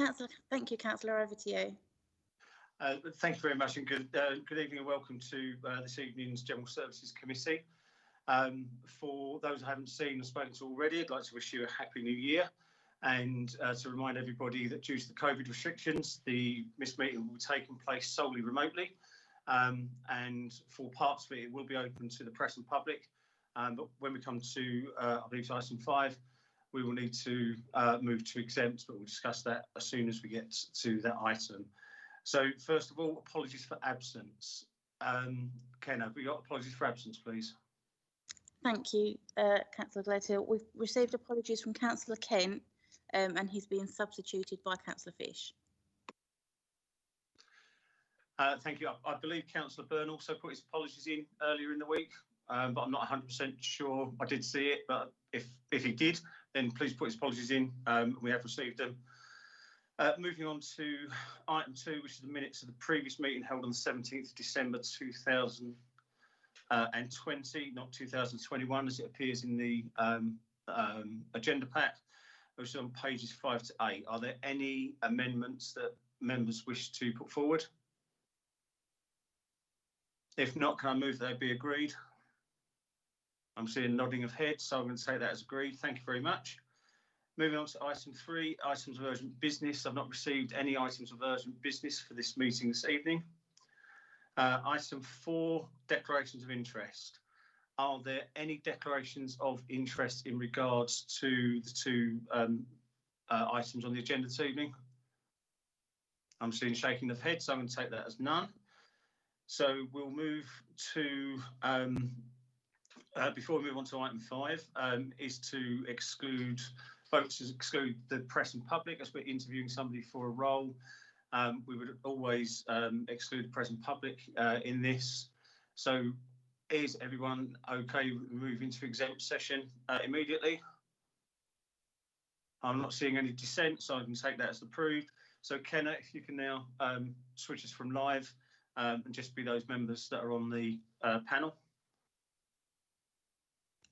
Councillor, thank you, Councillor. Over to you. Thank you very much, and good evening and welcome to this evening's General Services Committee. For those I haven't seen and spoken to already, I'd like to wish you a happy new year, and to remind everybody that due to the COVID restrictions, this meeting will be taking place solely remotely, and for parts of it, it will be open to the press and public. But when we come to, I believe, item 5, we will need to move to exempt, but we'll discuss that as soon as we get to that item. So, first of all, apologies for absence. Ken, have we got apologies for absence, please? Thank you, Councillor Glater. We've received apologies from Councillor Kent, and he's being substituted by Councillor Fish. Thank you. I believe Councillor Byrne also put his apologies in earlier in the week, but I'm not 100% sure. I did see it, but if he did, then please put his apologies in. We have received them. Moving on to item 2, which is the minutes of the previous meeting held on the 17th of December 2020, not 2021, as it appears in the agenda pack, which is on pages 5 to 8. Are there any amendments that members wish to put forward? If not, can I move that they be agreed? I'm seeing nodding of heads, so I'm going to take that as agreed. Thank you very much. Moving on to item 3, items of urgent business. I've not received any items of urgent business for this meeting this evening. Item 4, declarations of interest. Are there any declarations of interest in regards to the 2 items on the agenda this evening? I'm seeing shaking of heads, so I'm going to take that as none. So we'll move to, before we move on to item 5, is to exclude the press and public as we're interviewing somebody for a role. We would always exclude the press and public in this. So is everyone okay with moving to exempt session immediately? I'm not seeing any dissent, so I can take that as approved. So Kenna, if you can now switch us from live and just be those members that are on the panel.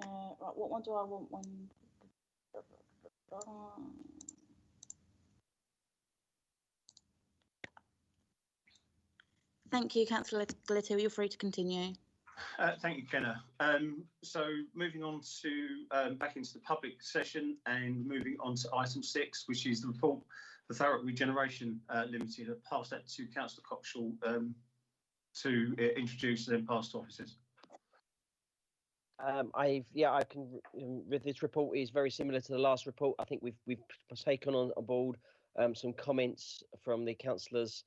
Right, what one do I want? Thank you, Councillor Glitter. You're free to continue. Thank you, Kenna. So moving on to back into the public session and moving on to item 6, which is the report for Thurrock Regeneration Limited. I'll pass that to Councillor Coxall to introduce and then pass to officers. I can. This report is very similar to the last report. I think we've taken on board some comments from the councillors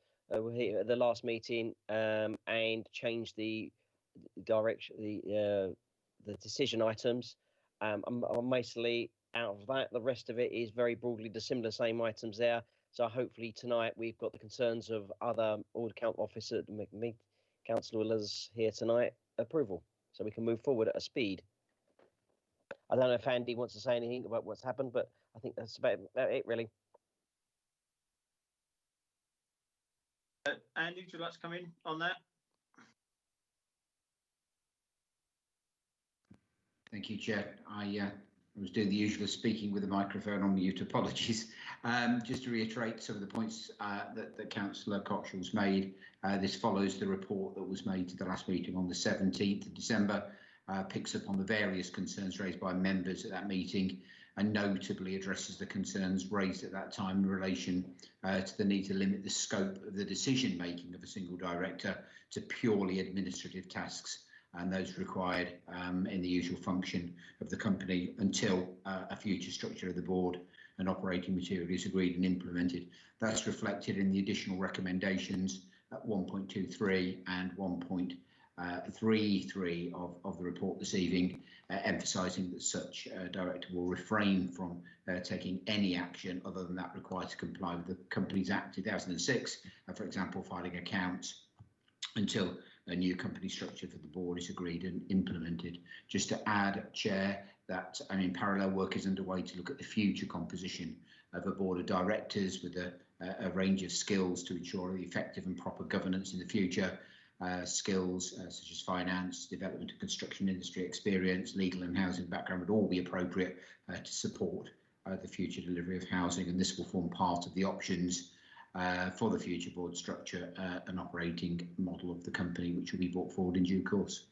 here at the last meeting and changed the direction, the decision items. I'm mostly out of that. The rest of it is very broadly the similar same items there. So hopefully tonight we've got the concerns of other order count officer, councillors here tonight approval. So we can move forward at a speed. I don't know if Andy wants to say anything about what's happened, but I think that's about it, really. Andy, would you like to come in on that? Thank you, Chair. I was doing the usual speaking with the microphone on mute. Apologies. Just to reiterate some of the points that Councillor Coxall's made, this follows the report that was made to the last meeting on the 17th of December, picks up on the various concerns raised by members at that meeting and notably addresses the concerns raised at that time in relation to the need to limit the scope of the decision making of a single director to purely administrative tasks and those required in the usual function of the company until a future structure of the board and operating material is agreed and implemented. That's reflected in the additional recommendations at 1.23 and 1.33 of the report this evening, emphasising that such director will refrain from taking any action other than that required to comply with the Companies Act 2006, for example, filing accounts, until a new company structure for the board is agreed and implemented. Just to add, Chair, that parallel work is underway to look at the future composition of a board of directors with a range of skills to ensure the effective and proper governance in the future. Skills such as finance, development and construction industry experience, legal and housing background would all be appropriate to support the future delivery of housing, and this will form part of the options for the future board structure and operating model of the company, which will be brought forward in due course.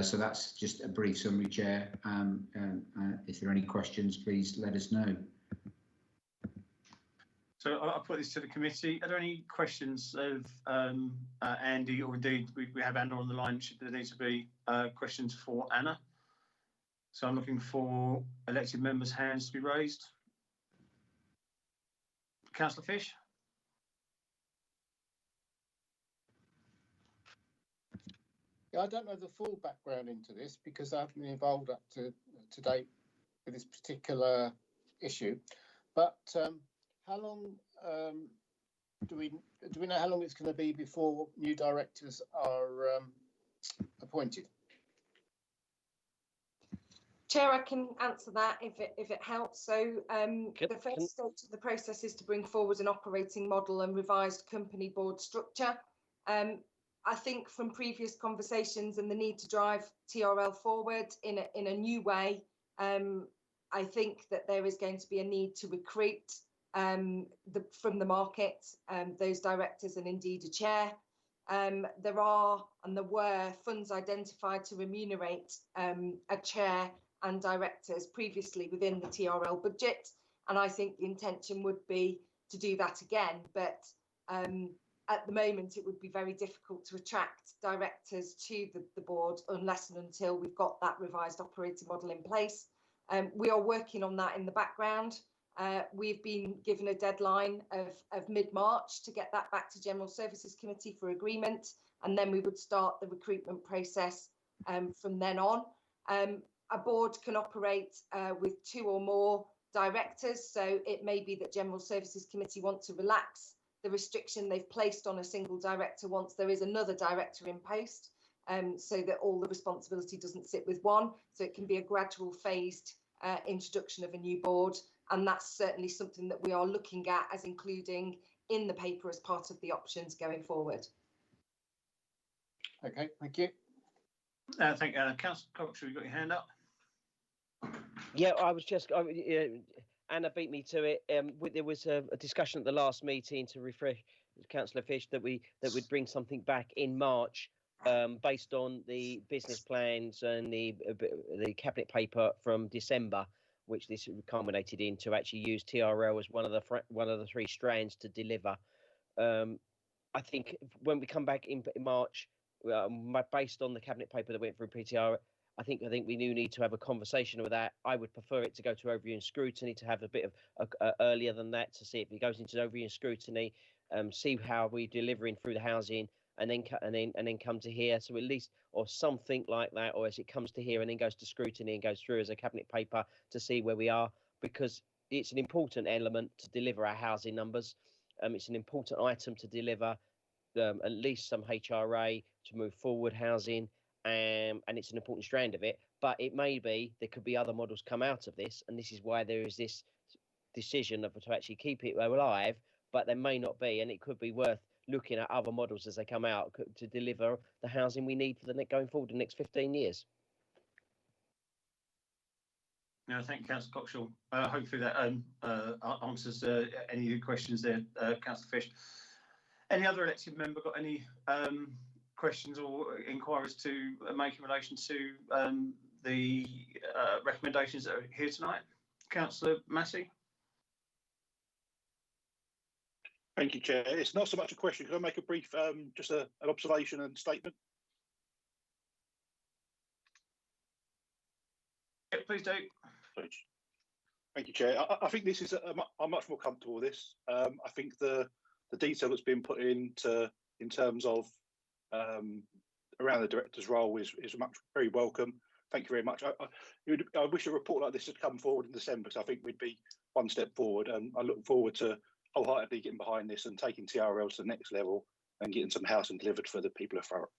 So that's just a brief summary, Chair. If there are any questions, please let us know. So I'll put this to the committee. Are there any questions of Andy, or indeed we have Anna on the line? Should there need to be questions for Anna? So I'm looking for elected members' hands to be raised. Councillor Fish. Yeah, I don't know the full background into this because I haven't been involved up to date with this particular issue. But how long do we know how long it's going to be before new directors are appointed? Chair, I can answer that if it helps. So the first stage of the process is to bring forward an operating model and revised company board structure. I think from previous conversations and the need to drive TRL forward in a new way, I think that there is going to be a need to recruit from the market those directors and indeed a chair. There were funds identified to remunerate a chair and directors previously within the TRL budget, and I think the intention would be to do that again, but at the moment it would be very difficult to attract directors to the board unless and until we've got that revised operating model in place. We are working on that in the background. We've been given a deadline of mid-March to get that back to General Services Committee for agreement, and then we would start the recruitment process from then on. A board can operate with 2 or more directors, so it may be that General Services Committee want to relax the restriction they've placed on a single director once there is another director in post, so that all the responsibility doesn't sit with one. So it can be a gradual phased introduction of a new board, and that's certainly something that we are looking at as including in the paper as part of the options going forward. Okay, thank you. Thank you, Councillor Cox, you've got your hand up. Yeah, I was just. Anna beat me to it. There was a discussion at the last meeting to refresh Councillor Fish that we'd bring something back in March, based on the business plans and the cabinet paper from December, which this culminated in, to actually use TRL as one of the 3 strands to deliver. I think when we come back in March, based on the cabinet paper that went through PTR, I think we do need to have a conversation with that. I would prefer it to go to overview and scrutiny, to have a bit of earlier than that, to see if it goes into overview and scrutiny, see how we're delivering through the housing, and then come to here. So at least, or something like that, or as it comes to here and then goes to scrutiny and goes through as a cabinet paper to see where we are, because it's an important element to deliver our housing numbers. It's an important item to deliver at least some HRA to move forward housing. And it's an important strand of it, but it may be there could be other models come out of this, and this is why there is this decision to actually keep it alive, but there may not be, and it could be worth looking at other models as they come out to deliver the housing we need for going forward the next 15 years. No, thank you, Councillor Coxall. Hopefully that answers any of your questions there, Councillor Fish. Any other elected member got any questions or inquiries to make in relation to the recommendations that are here tonight? Councillor Massey. Thank you, Chair. It's not so much a question. Can I make a brief, just an observation and statement? Yeah, please do. Thank you, Chair. I think this is, I'm much more comfortable with this. I think the detail that's been put into in terms of around the director's role is very welcome. Thank you very much. I wish a report like this had come forward in December, because I think we'd be one step forward, and I look forward to wholeheartedly getting behind this and taking TRL to the next level and getting some housing delivered for the people of Thurrock.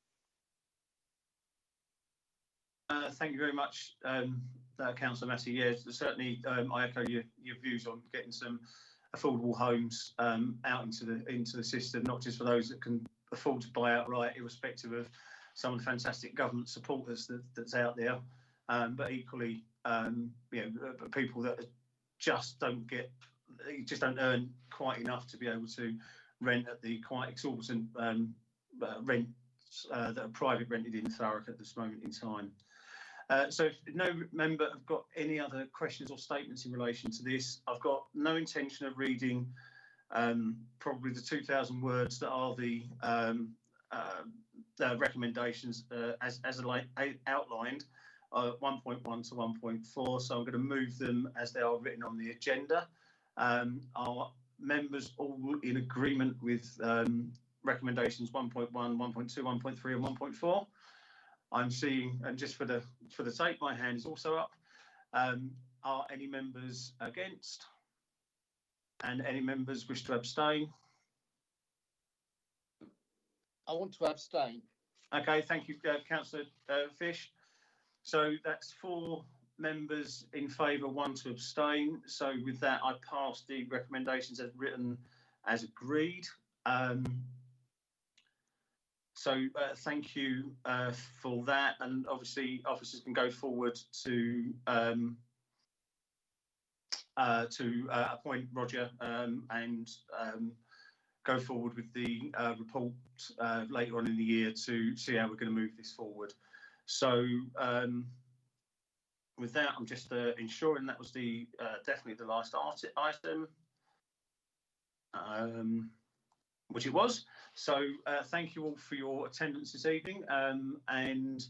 Thank you very much, Councillor Massey. Yeah, certainly I echo your views on getting some affordable homes out into the system, not just for those that can afford to buy outright, irrespective of some of the fantastic government supporters that's out there, but equally, people that are just don't earn quite enough to be able to rent at the quite exorbitant rents that are private rented in Thurrock at this moment in time. So if no member have got any other questions or statements in relation to this, I've got no intention of reading probably the 2,000 words that are the recommendations as outlined, 1.1 to 1.4. So I'm going to move them as they are written on the agenda. Are members all in agreement with recommendations 1.1, 1.2, 1.3 and 1.4? I'm seeing, and just for the tape, my hand is also up. Are any members against? And any members wish to abstain? I want to abstain. Okay, thank you, Councillor Fish. So that's 4 members in favour, 1 to abstain. So with that, I pass the recommendations as written as agreed. So thank you for that, and obviously officers can go forward to appoint Roger and go forward with the report later on in the year to see how we're going to move this forward. So with that, I'm just ensuring that was the definitely the last item, which it was. So thank you all for your attendance this evening, and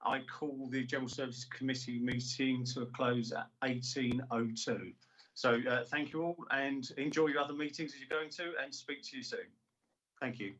I call the General Services Committee meeting to a close at 18:02. So thank you all, and enjoy your other meetings as you're going to, and speak to you soon. Thank you.